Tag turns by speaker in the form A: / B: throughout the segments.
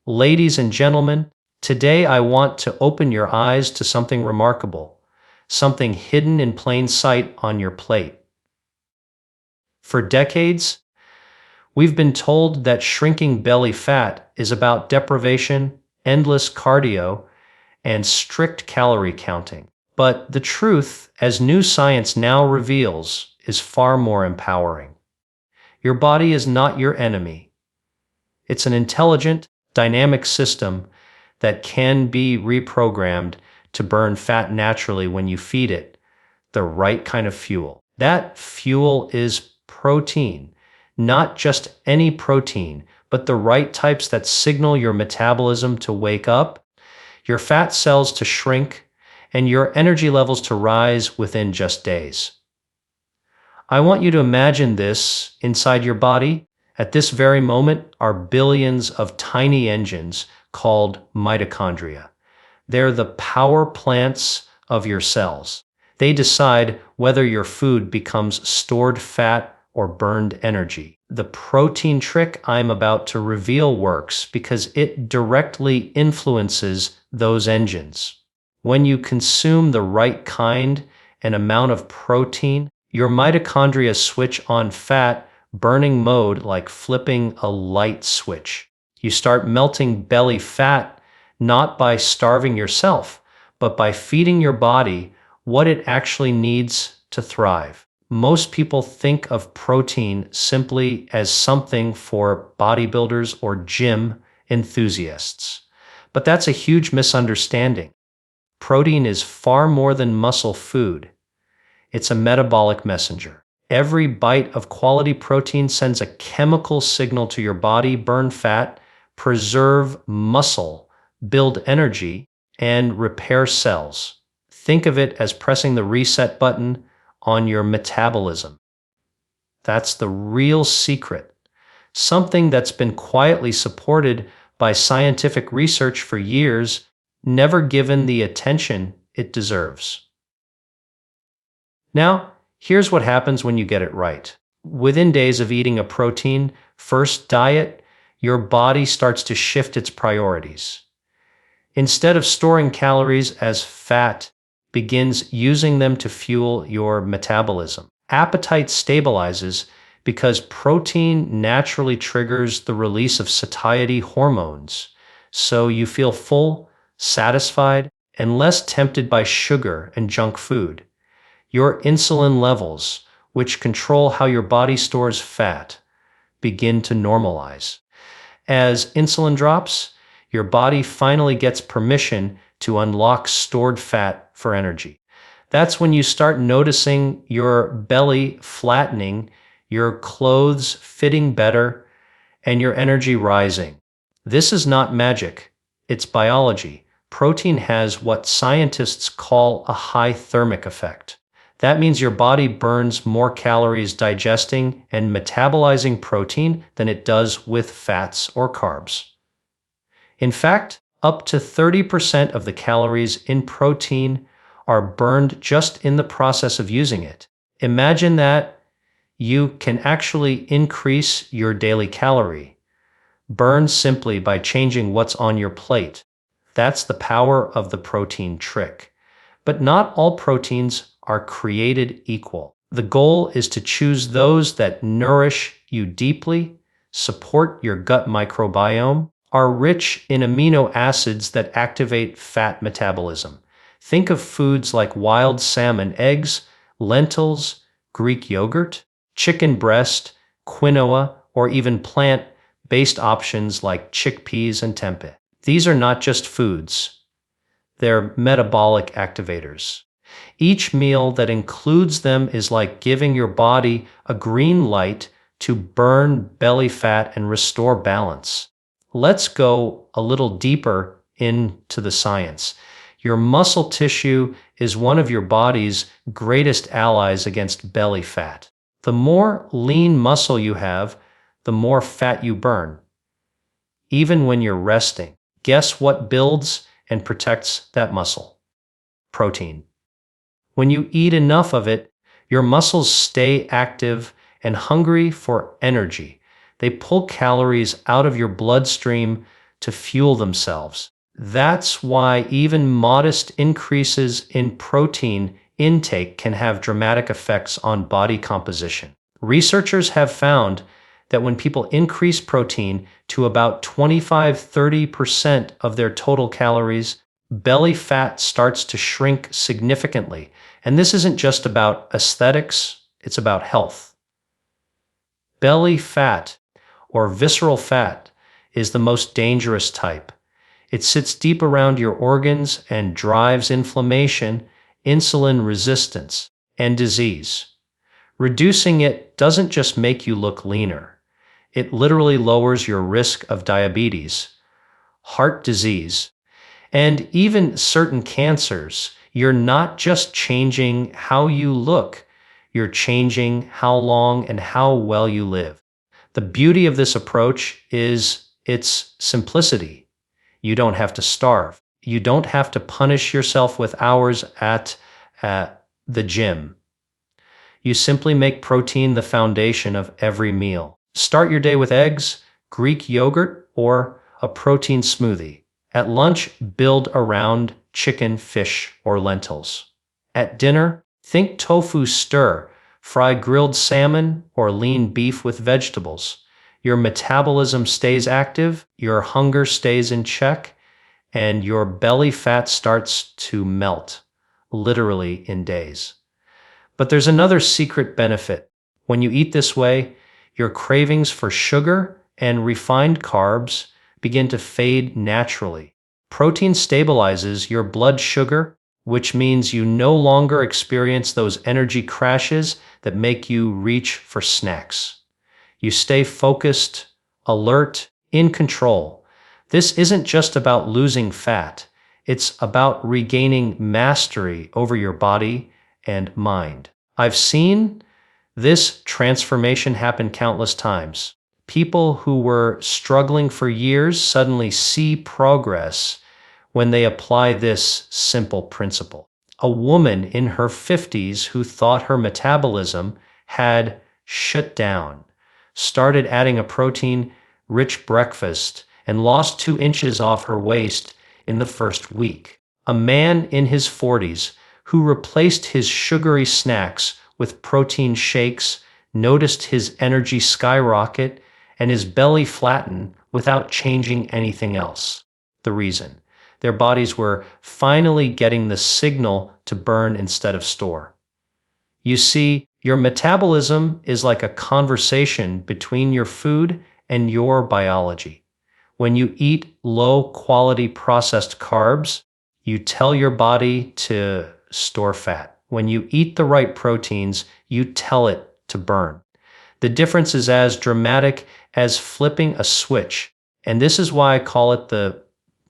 A: Ladies and gentlemen, today I want to open your eyes to something remarkable, something hidden in plain sight on your plate. For decades, we've been told that shrinking belly fat is about deprivation, endless cardio, and strict calorie counting. But the truth, as new science now reveals, is far more empowering. Your body is not your enemy. It's an intelligent, dynamic system that can be reprogrammed to burn fat naturally when you feed it the right kind of fuel. That fuel is protein, not just any protein, but the right types that signal your metabolism to wake up, your fat cells to shrink, and your energy levels to rise within just days. I want you to imagine this inside your body. At this very moment are billions of tiny engines called mitochondria. They're the power plants of your cells. They decide whether your food becomes stored fat or burned energy. The protein trick I'm about to reveal works because it directly influences those engines. When you consume the right kind and amount of protein, your mitochondria switch on fat burning mode like flipping a light switch. You start melting belly fat not by starving yourself, but by feeding your body what it actually needs to thrive. Most people think of protein simply as something for bodybuilders or gym enthusiasts. But that's a huge misunderstanding. Protein is far more than muscle food. It's a metabolic messenger. Every bite of quality protein sends a chemical signal to your body: burn fat, preserve muscle, build energy, and repair cells. Think of it as pressing the reset button on your metabolism. That's the real secret, something that's been quietly supported by scientific research for years, never given the attention it deserves. Now, here's what happens when you get it right. Within days of eating a protein-first diet, your body starts to shift its priorities. Instead of storing calories as fat, begins using them to fuel your metabolism. Appetite stabilizes because protein naturally triggers the release of satiety hormones, so you feel full, satisfied, and less tempted by sugar and junk food. Your insulin levels, which control how your body stores fat, begin to normalize. As insulin drops, your body finally gets permission to unlock stored fat for energy. That's when you start noticing your belly flattening, your clothes fitting better, and your energy rising. This is not magic, it's biology. Protein has what scientists call a high thermic effect. That means your body burns more calories digesting and metabolizing protein than it does with fats or carbs. In fact, up to 30% of the calories in protein are burned just in the process of using it. Imagine that you can actually increase your daily calorie burn simply by changing what's on your plate. That's the power of the protein trick. But not all proteins are created equal. The goal is to choose those that nourish you deeply, support your gut microbiome, are rich in amino acids that activate fat metabolism. Think of foods like wild salmon eggs, lentils, Greek yogurt, chicken breast, quinoa, or even plant-based options like chickpeas and tempeh. These are not just foods. They're metabolic activators. Each meal that includes them is like giving your body a green light to burn belly fat and restore balance. Let's go a little deeper into the science. Your muscle tissue is one of your body's greatest allies against belly fat. The more lean muscle you have, the more fat you burn, even when you're resting. Guess what builds and protects that muscle? Protein. When you eat enough of it, your muscles stay active and hungry for energy. They pull calories out of your bloodstream to fuel themselves. That's why even modest increases in protein intake can have dramatic effects on body composition. Researchers have found that when people increase protein to about 25–30% of their total calories, belly fat starts to shrink significantly. And this isn't just about aesthetics, it's about health. Belly fat, or visceral fat, is the most dangerous type. It sits deep around your organs and drives inflammation, insulin resistance, and disease. Reducing it doesn't just make you look leaner. It literally lowers your risk of diabetes, heart disease, and even certain cancers. You're not just changing how you look, you're changing how long and how well you live. The beauty of this approach is its simplicity. You don't have to starve. You don't have to punish yourself with hours at the gym. You simply make protein the foundation of every meal. Start your day with eggs, Greek yogurt, or a protein smoothie. At lunch, build around chicken, fish, or lentils. At dinner, think tofu stir, fry grilled salmon, or lean beef with vegetables. Your metabolism stays active, your hunger stays in check, and your belly fat starts to melt, literally in days. But there's another secret benefit. When you eat this way, your cravings for sugar and refined carbs begin to fade naturally. Protein stabilizes your blood sugar, which means you no longer experience those energy crashes that make you reach for snacks. You stay focused, alert, in control. This isn't just about losing fat. It's about regaining mastery over your body and mind. I've seen this transformation happen countless times. People who were struggling for years suddenly see progress when they apply this simple principle. A woman in her 50s who thought her metabolism had shut down started adding a protein-rich breakfast and lost 2 inches off her waist in the first week. A man in his 40s who replaced his sugary snacks with protein shakes noticed his energy skyrocket and his belly flatten without changing anything else. The reason? Their bodies were finally getting the signal to burn instead of store. You see, your metabolism is like a conversation between your food and your biology. When you eat low-quality processed carbs, you tell your body to store fat. When you eat the right proteins, you tell it to burn. The difference is as dramatic as flipping a switch, and this is why I call it the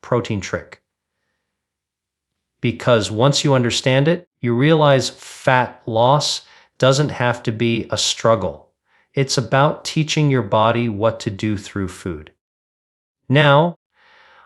A: protein trick. Because once you understand it, you realize fat loss doesn't have to be a struggle. It's about teaching your body what to do through food. Now,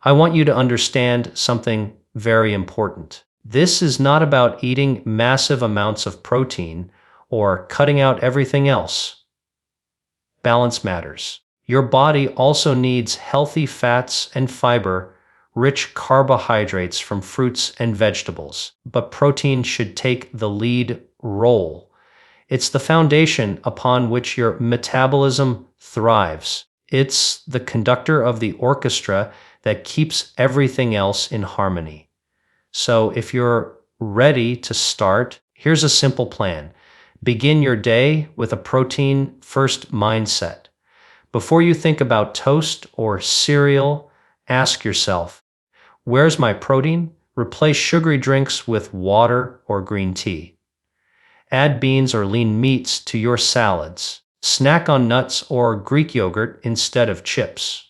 A: I want you to understand something very important. This is not about eating massive amounts of protein or cutting out everything else. Balance matters. Your body also needs healthy fats and fiber, rich carbohydrates from fruits and vegetables, but protein should take the lead role. It's the foundation upon which your metabolism thrives. It's the conductor of the orchestra that keeps everything else in harmony. So if you're ready to start, here's a simple plan. Begin your day with a protein-first mindset. Before you think about toast or cereal, ask yourself, where's my protein? Replace sugary drinks with water or green tea. Add beans or lean meats to your salads. Snack on nuts or Greek yogurt instead of chips.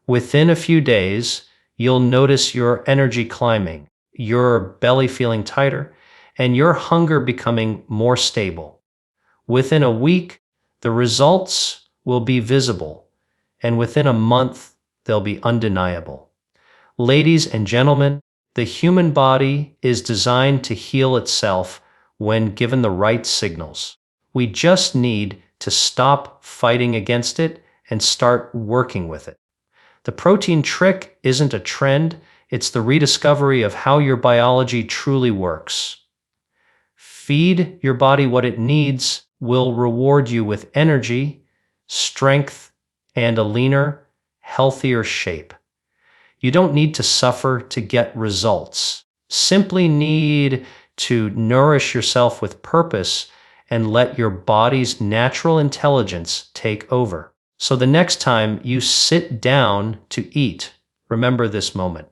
A: Within a few days, you'll notice your energy climbing, your belly feeling tighter, and your hunger becoming more stable. Within a week, the results will be visible, and within a month, they'll be undeniable. Ladies and gentlemen, the human body is designed to heal itself when given the right signals. We just need to stop fighting against it and start working with it. The protein trick isn't a trend, it's the rediscovery of how your biology truly works. Feed your body what it needs will reward you with energy, strength, and a leaner, healthier shape. You don't need to suffer to get results. Simply need to nourish yourself with purpose and let your body's natural intelligence take over. So the next time you sit down to eat, remember this moment.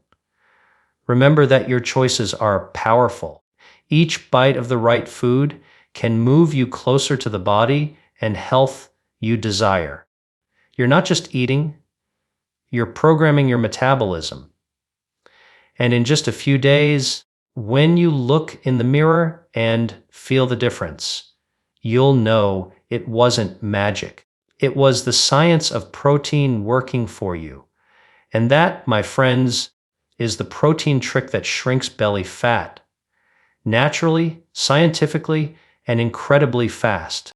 A: Remember that your choices are powerful. Each bite of the right food can move you closer to the body and health you desire. You're not just eating, you're programming your metabolism. And in just a few days, when you look in the mirror and feel the difference, you'll know it wasn't magic. It was the science of protein working for you. And that, my friends, is the protein trick that shrinks belly fat. Naturally, scientifically, and incredibly fast.